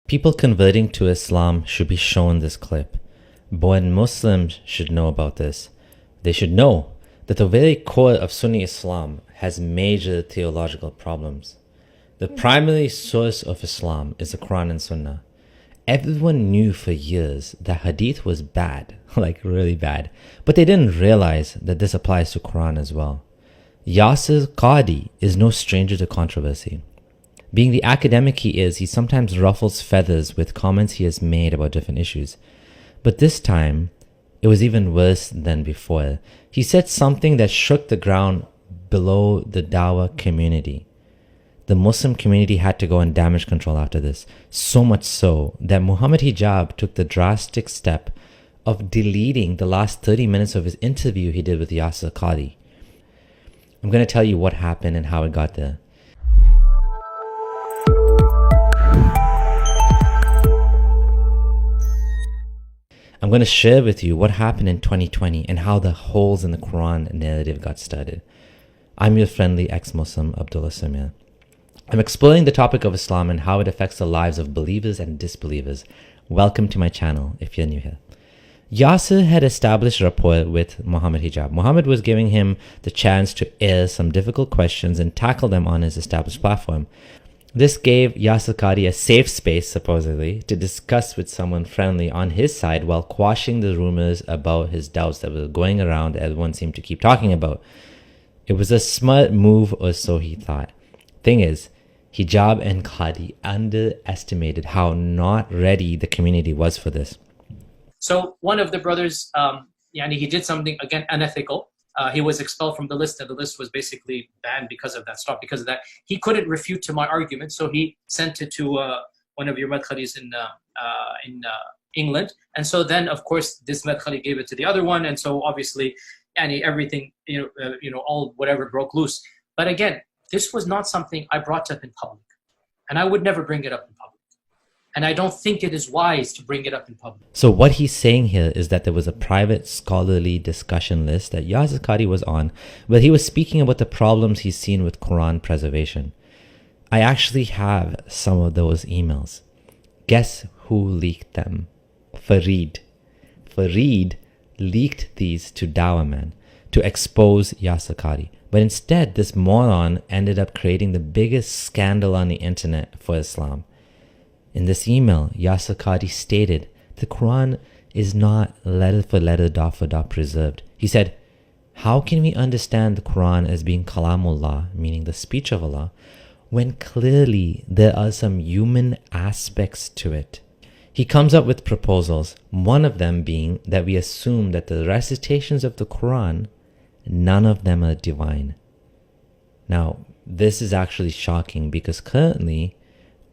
People converting to Islam should be shown this clip. But Muslims should know about this. They should know that the very core of Sunni Islam has major theological problems. The primary source of Islam is the Quran and Sunnah. Everyone knew for years that Hadith was bad, like really bad, but they didn't realize that this applies to Quran as well. Yasir Qadi is no stranger to controversy. Being the academic he is, he sometimes ruffles feathers with comments he has made about different issues. But this time, it was even worse than before. He said something that shook the ground below the Dawah community. The Muslim community had to go on damage control after this. So much so that Muhammad Hijab took the drastic step of deleting the last 30 minutes of his interview he did with Yasir Qadi. I'm going to tell you what happened and how it got there. I'm going to share with you what happened in 2020 and how the holes in the Quran narrative got started. I'm your friendly ex-Muslim, Abdullah Samir. I'm exploring the topic of Islam and how it affects the lives of believers and disbelievers. Welcome to my channel if you're new here. Yasir had established rapport with Muhammad Hijab. Muhammad was giving him the chance to air some difficult questions and tackle them on his established platform. This gave Yasir Qadi a safe space, supposedly, to discuss with someone friendly on his side while quashing the rumors about his doubts that were going around everyone seemed to keep talking about. It was a smart move, or so he thought. Thing is, Hijab and Qadi underestimated how not ready the community was for this. So one of the brothers, he did something, again, unethical. He was expelled from the list, and the list was basically banned because of that, stopped because of that. He couldn't refute to my argument, so he sent it to one of your madkhalis in England. And so then, of course, this madkhali gave it to the other one, and so obviously, everything, all whatever broke loose. But again, this was not something I brought up in public, and I would never bring it up in public. And I don't think it is wise to bring it up in public. So what he's saying here is that there was a private scholarly discussion list that Yasir Qadi was on, where he was speaking about the problems he's seen with Quran preservation. I actually have some of those emails. Guess who leaked them? Fareed. Fareed leaked these to Dawah Man to expose Yasir Qadi. But instead, this moron ended up creating the biggest scandal on the internet for Islam. In this email, Yasir Qadi stated the Quran is not letter for letter, dot for dot preserved. He said, how can we understand the Quran as being Kalamullah, meaning the speech of Allah, when clearly there are some human aspects to it? He comes up with proposals, one of them being that we assume that the recitations of the Quran, none of them are divine. Now, this is actually shocking because currently,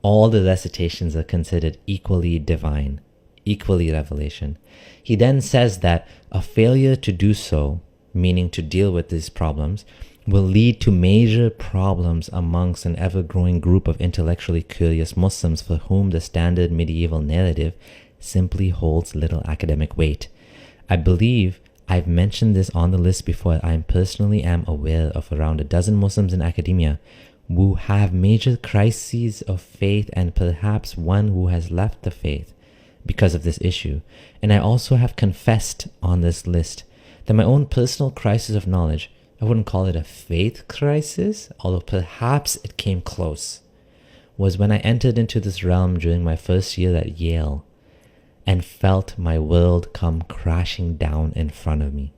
all the recitations are considered equally divine, equally revelation. He then says that a failure to do so, meaning to deal with these problems, will lead to major problems amongst an ever-growing group of intellectually curious Muslims for whom the standard medieval narrative simply holds little academic weight. I believe I've mentioned this on the list before. I personally am aware of around a dozen Muslims in academia who have major crises of faith and perhaps one who has left the faith because of this issue. And I also have confessed on this list that my own personal crisis of knowledge, I wouldn't call it a faith crisis, although perhaps it came close, was when I entered into this realm during my first year at Yale and felt my world come crashing down in front of me.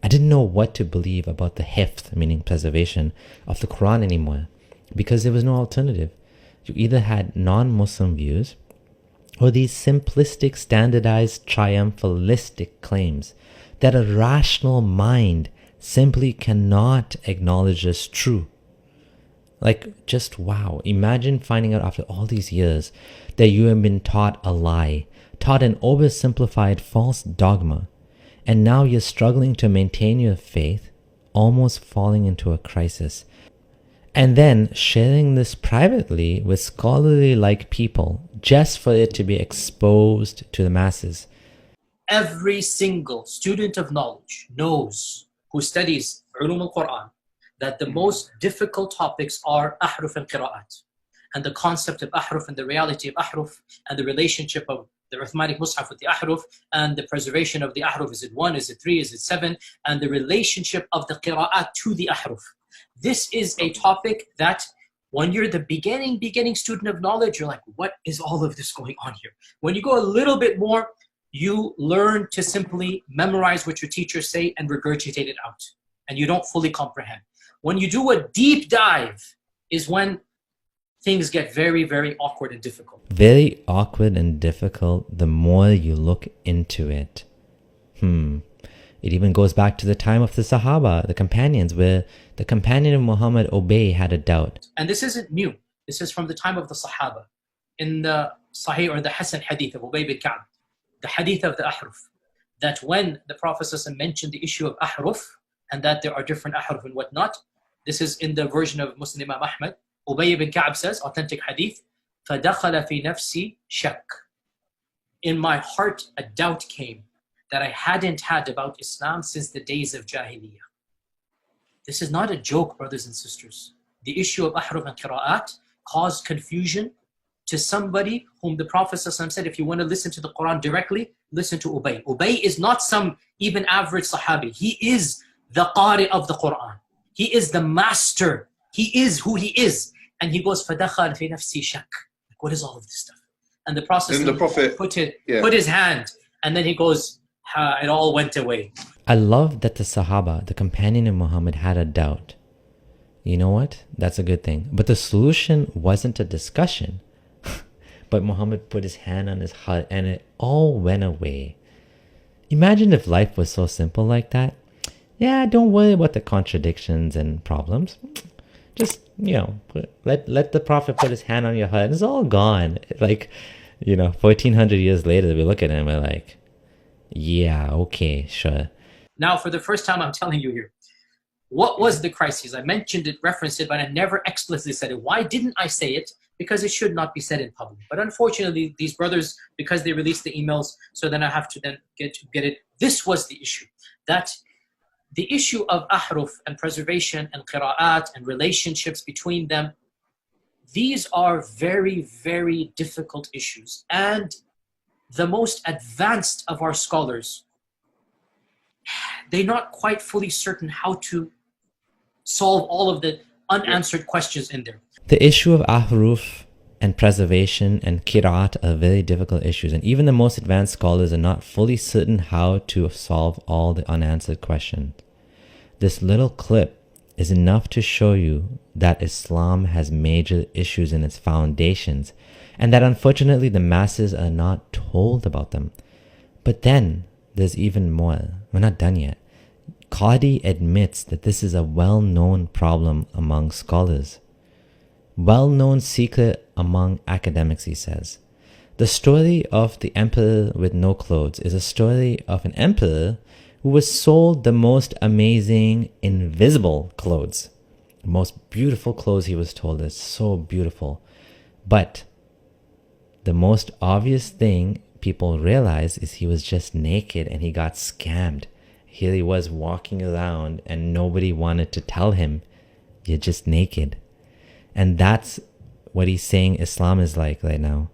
I didn't know what to believe about the hifth, meaning preservation, of the Quran anymore, because there was no alternative. You either had non-Muslim views or these simplistic, standardized, triumphalistic claims that a rational mind simply cannot acknowledge as true. Like, just wow. Imagine finding out after all these years that you have been taught a lie, taught an oversimplified false dogma, and now you're struggling to maintain your faith, almost falling into a crisis. And then sharing this privately with scholarly-like people just for it to be exposed to the masses. Every single student of knowledge knows, who studies Ulum al-Quran, that the most difficult topics are Ahruf al-Qira'at. and the concept of ahruf and the reality of ahruf and the relationship of the Uthmanic Mus'haf with the ahruf and the preservation of the ahruf. Is it 1? Is it 3? Is it 7? And the relationship of the qira'at to the ahruf. This is a topic that when you're the beginning student of knowledge, you're like, what is all of this going on here? When you go a little bit more, you learn to simply memorize what your teachers say and regurgitate it out. And you don't fully comprehend. When you do a deep dive is when things get very, very awkward and difficult. Very awkward and difficult the more you look into it. It even goes back to the time of the Sahaba, the companions, where the companion of Muhammad, Ubay, had a doubt. And this isn't new. This is from the time of the Sahaba. In the Sahih or the Hasan hadith of Ubay bin Ka'b, the hadith of the ahruf, that when the Prophet ﷺ mentioned the issue of ahruf, and that there are different ahruf and whatnot, this is in the version of Muslim Imam Ahmad, Ubay bin Ka'b says, authentic hadith, فَدَخَلَ فِي نَفْسِي شَكٍّ. In my heart a doubt came that I hadn't had about Islam since the days of Jahiliyyah. This is not a joke, brothers and sisters. The issue of ahruf and qira'at caused confusion to somebody whom the Prophet ﷺ said, if you want to listen to the Quran directly, listen to Ubay. Ubay is not some even average Sahabi. He is the Qari of the Quran. He is the master. He is who he is. And he goes, فَدَخَلْ فِي نَفْسِي شَكٍّ. Like, what is all of this stuff? And the Prophet put his hand, and then he goes, it all went away. I love that the Sahaba, the companion of Muhammad, had a doubt. You know what? That's a good thing. But the solution wasn't a discussion. But Muhammad put his hand on his heart and it all went away. Imagine if life was so simple like that. Yeah, don't worry about the contradictions and problems. Just, let the Prophet put his hand on your heart and it's all gone. Like, 1400 years later, we look at him and we're like, yeah, okay, sure. Now, for the first time, I'm telling you here, what was the crisis? I mentioned it, referenced it, but I never explicitly said it. Why didn't I say it? Because it should not be said in public. But unfortunately, these brothers, because they released the emails, so then I have to then get it. This was the issue. That the issue of ahruf and preservation and qira'at and relationships between them, these are very, very difficult issues. And the most advanced of our scholars, they're not quite fully certain how to solve all of the unanswered questions in there. The issue of ahruf and preservation and qira'at are very difficult issues, and even the most advanced scholars are not fully certain how to solve all the unanswered questions. This little clip is enough to show you that Islam has major issues in its foundations, and that unfortunately the masses are not told about them. But then there's even more. We're not done yet. Qadi admits that this is a well-known problem among scholars. Well-known secret among academics, he says. The story of the emperor with no clothes is a story of an emperor who was sold the most amazing invisible clothes. The most beautiful clothes, he was told, is so beautiful. But the most obvious thing people realize is he was just naked and he got scammed. Here he was walking around and nobody wanted to tell him, you're just naked. And that's what he's saying Islam is like right now.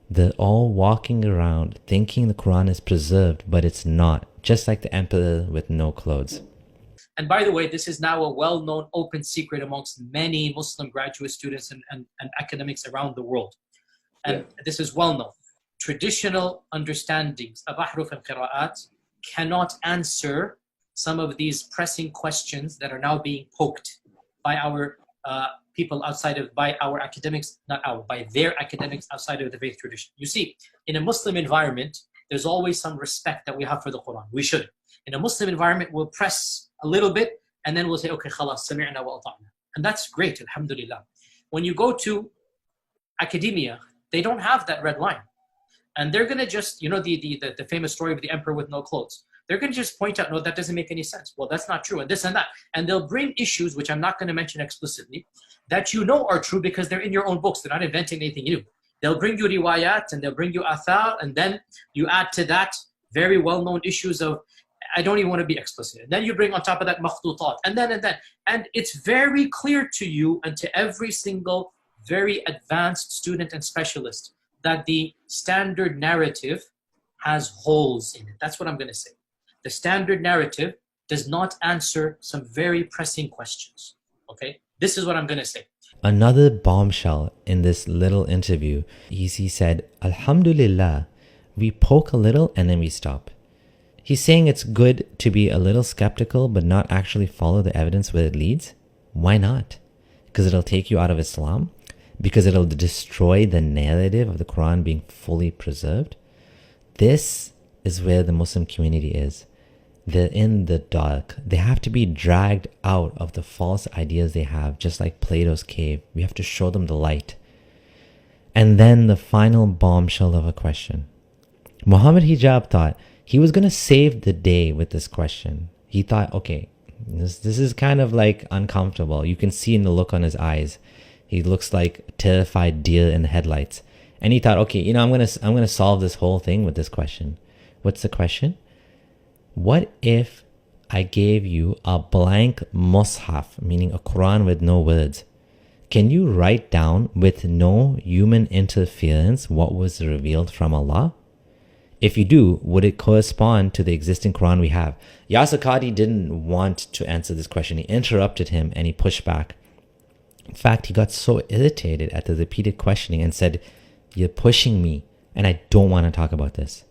They're all walking around thinking the Quran is preserved, but it's not. Just like the emperor with no clothes. And by the way, this is now a well-known open secret amongst many Muslim graduate students and academics around the world. And this is well known. Traditional understandings of ahruf and qira'at cannot answer some of these pressing questions that are now being poked by our people by our academics, by their academics outside of the faith tradition. You see, in a Muslim environment, there's always some respect that we have for the Quran. We should. In a Muslim environment, we'll press a little bit and then we'll say, okay, khalas, sami'na wa ata'na. And that's great, alhamdulillah. When you go to academia, they don't have that red line. And they're going to just, the famous story of the emperor with no clothes. They're going to just point out, no, that doesn't make any sense. Well, that's not true, and this and that. And they'll bring issues, which I'm not going to mention explicitly, that are true because they're in your own books. They're not inventing anything new. They'll bring you riwayat, and they'll bring you athar, and then you add to that very well-known issues of, I don't even want to be explicit. And then you bring on top of that makhtutat, and then. And it's very clear to you and to every single very advanced student and specialist, that the standard narrative has holes in it. That's what I'm going to say. The standard narrative does not answer some very pressing questions. Okay? This is what I'm going to say. Another bombshell in this little interview is he said, Alhamdulillah, we poke a little and then we stop. He's saying it's good to be a little skeptical but not actually follow the evidence where it leads. Why not? Because it'll take you out of Islam? Because it'll destroy the narrative of the Quran being fully preserved? This is where the Muslim community is. They're in the dark. They have to be dragged out of the false ideas they have, just like Plato's cave. We have to show them the light. And then the final bombshell of a question. Muhammad Hijab thought he was going to save the day with this question. He thought, okay, this is kind of like uncomfortable. You can see in the look on his eyes. He looks like a terrified deer in the headlights. And he thought, okay, I'm going to solve this whole thing with this question. What's the question? What if I gave you a blank mushaf, meaning a Quran with no words? Can you write down with no human interference what was revealed from Allah? If you do, would it correspond to the existing Quran we have? Yasir Qadhi didn't want to answer this question. He interrupted him and he pushed back. In fact, he got so irritated at the repeated questioning and said, "You're pushing me and I don't want to talk about this."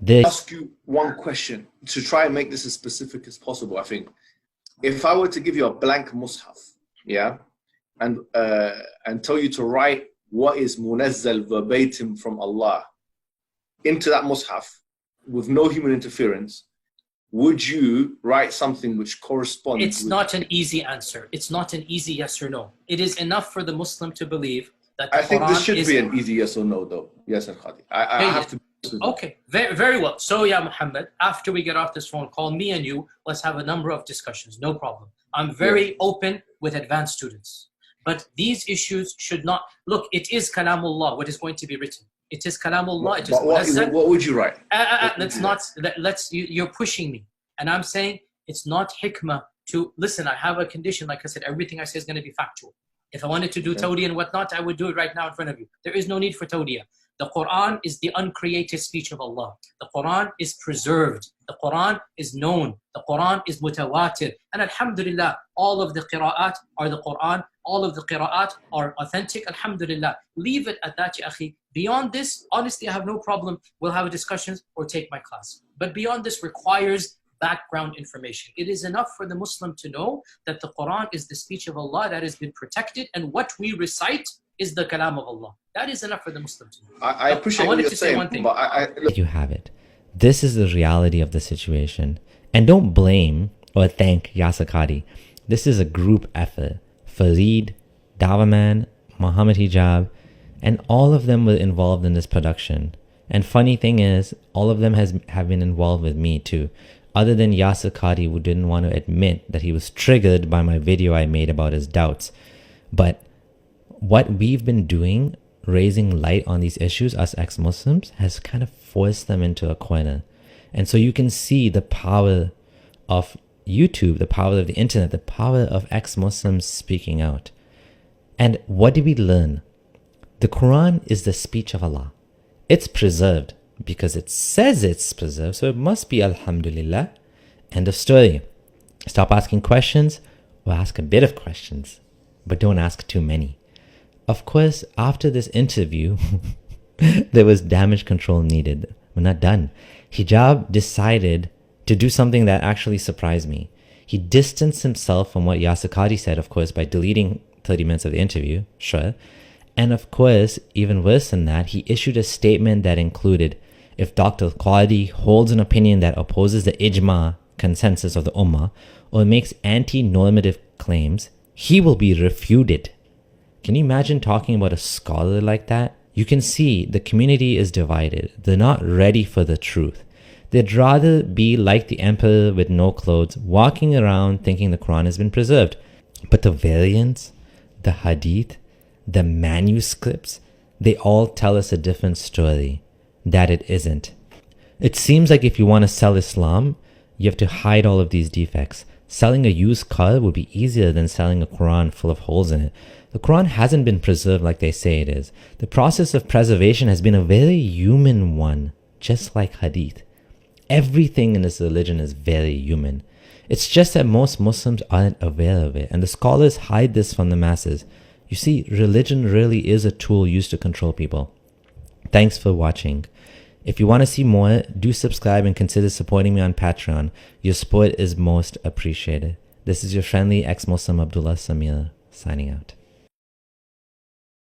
Ask you one question to try and make this as specific as possible. I think if I were to give you a blank mushaf, yeah, and tell you to write what is munazzal verbatim from Allah into that mushaf with no human interference, would you write something which corresponds? It's not an easy answer. It's not an easy yes or no. It is enough for the Muslim to believe that the I think Quran this should is be an easy yes or no, though. Yes, Khadi. I have to. Okay, very, very well. So, yeah, Muhammad, after we get off this phone call, me and you, let's have a number of discussions. No problem. I'm very open with advanced students. But these issues should not... Look, it is Kalamullah, what is going to be written. It is Kalamullah. It is what would you write? You're pushing me. And I'm saying it's not hikmah to... Listen, I have a condition. Like I said, everything I say is going to be factual. If I wanted to do tawdiyah and whatnot, I would do it right now in front of you. There is no need for tawdiyah. The Quran is the uncreated speech of Allah. The Quran is preserved. The Quran is known. The Quran is mutawatir. And alhamdulillah, all of the qira'at are the Quran. All of the qira'at are authentic. Alhamdulillah. Leave it at that, ya akhi. Beyond this, honestly, I have no problem. We'll have discussions or take my class. But beyond this requires background information. It is enough for the Muslim to know that the Quran is the speech of Allah that has been protected, and what we recite is the kalam of Allah. That is enough for the Muslim to know. I appreciate what you're saying, but you have it. This is the reality of the situation. And don't blame or thank Yasir Qadhi. This is a group effort. Fareed, Dawaman, Muhammad Hijab, and all of them were involved in this production. And funny thing is, all of them have been involved with me too. Other than Yasir Qadhi, who didn't want to admit that he was triggered by my video I made about his doubts. But what we've been doing, raising light on these issues, us ex-Muslims, has kind of forced them into a corner. And so you can see the power of YouTube, the power of the internet, the power of ex-Muslims speaking out. And what did we learn? The Quran is the speech of Allah. It's preserved because it says it's preserved, so it must be Alhamdulillah. End of story. Stop asking questions, or ask a bit of questions, but don't ask too many. Of course, after this interview, there was damage control needed. We're not done. Hijab decided to do something that actually surprised me. He distanced himself from what Yasir Qadhi said, of course, by deleting 30 minutes of the interview, sure. And of course, even worse than that, he issued a statement that included, if Dr. Qadhi holds an opinion that opposes the ijma consensus of the ummah or makes anti-normative claims, he will be refuted. Can you imagine talking about a scholar like that? You can see the community is divided. They're not ready for the truth. They'd rather be like the emperor with no clothes, walking around thinking the Quran has been preserved. But the variants, the hadith, the manuscripts, they all tell us a different story, that it isn't. It seems like if you want to sell Islam, you have to hide all of these defects. Selling a used car would be easier than selling a Quran full of holes in it. The Quran hasn't been preserved like they say it is. The process of preservation has been a very human one, just like Hadith. Everything in this religion is very human. It's just that most Muslims aren't aware of it, and the scholars hide this from the masses. You see, religion really is a tool used to control people. Thanks for watching. If you want to see more, do subscribe and consider supporting me on Patreon. Your support is most appreciated. This is your friendly ex-Muslim Abdullah Samir, signing out.